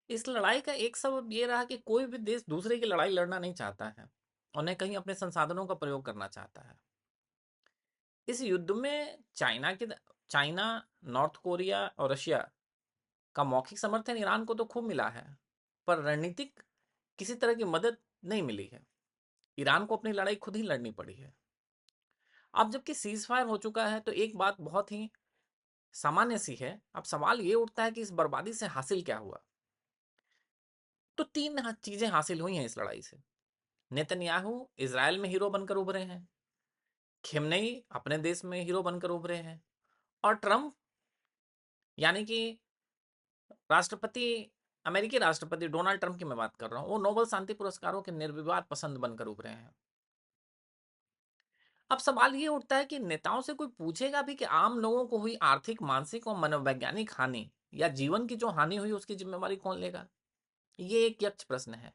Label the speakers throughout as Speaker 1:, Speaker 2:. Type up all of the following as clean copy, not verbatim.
Speaker 1: इस लड़ाई का एक सबब ये रहा कि कोई भी देश दूसरे की लड़ाई लड़ना नहीं चाहता है और न कहीं अपने संसाधनों का प्रयोग करना चाहता है। इस युद्ध में चाइना, नॉर्थ कोरिया और रशिया का मौखिक समर्थन ईरान को तो खूब मिला है, पर रणनीतिक किसी तरह की मदद नहीं मिली है। ईरान को अपनी लड़ाई खुद ही लड़नी पड़ी है। अब जबकि सीज फायर हो चुका है तो एक बात बहुत ही सामान्य सी है। अब सवाल ये उठता है कि इस बर्बादी से हासिल क्या हुआ। तो तीन चीजें हासिल हुई हैं इस लड़ाई से। नेतन्याहू इसराइल में हीरो बनकर उभरे हैं, खिमनेई अपने देश में हीरो बनकर उभरे हैं, और ट्रम्प यानी कि राष्ट्रपति, अमेरिकी राष्ट्रपति डोनाल्ड ट्रंप की मैं बात कर रहा हूँ, वो नोबेल शांति पुरस्कारों के निर्विवाद पसंद बनकर उभरे हैं। अब सवाल ये उठता है कि नेताओं से कोई पूछेगा भी कि आम लोगों को हुई आर्थिक, मानसिक और मनोवैज्ञानिक हानि या जीवन की जो हानि हुई उसकी जिम्मेवारी कौन लेगा? ये एक यक्ष प्रश्न है।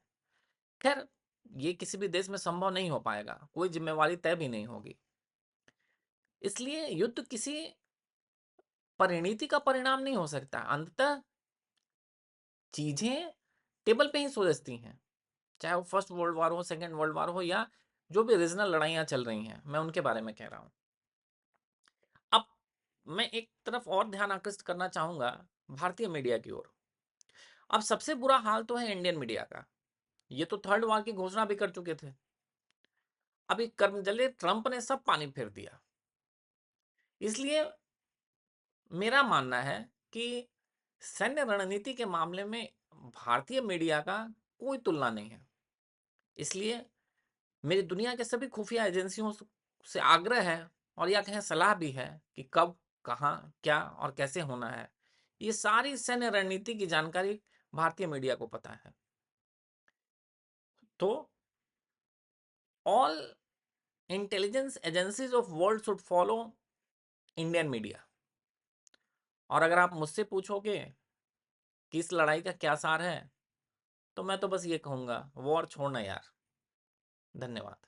Speaker 1: खैर, ये किसी भी देश में संभव नहीं हो पाएगा, कोई जिम्मेवारी तय भी नहीं होगी। इसलिए युद्ध किसी परिणति का परिणाम नहीं हो सकता। अंततः चीजें टेबल पे ही सुलझती हैं, चाहे वो फर्स्ट वर्ल्ड वार हो, सेकेंड वर्ल्ड वार हो, या जो भी रीजनल लड़ाइयाँ चल रही हैं, मैं उनके बारे में कह रहा हूँ। अब मैं एक तरफ और ध्यान आकृष्ट करना चाहूंगा, भारतीय मीडिया की ओर। अब सबसे बुरा हाल तो है इंडियन मीडिया का। ये तो थर्ड वार की घोषणा भी कर चुके थे। अभी कर्मजले ट्रंप ने सब पानी फेर दिया। इसलिए मेरा मानना है कि सैन्य रणनीति के मामले में भारतीय मीडिया का कोई तुलना नहीं है। इसलिए मेरी दुनिया के सभी खुफिया एजेंसियों से आग्रह है, और या कहें सलाह भी है, कि कब, कहाँ, क्या और कैसे होना है, ये सारी सैन्य रणनीति की जानकारी भारतीय मीडिया को पता है। तो all intelligence agencies of world should follow Indian media. और अगर आप मुझसे पूछोगे कि इस लड़ाई का क्या सार है, तो मैं तो बस ये कहूंगा, वॉर छोड़ना यार। धन्यवाद।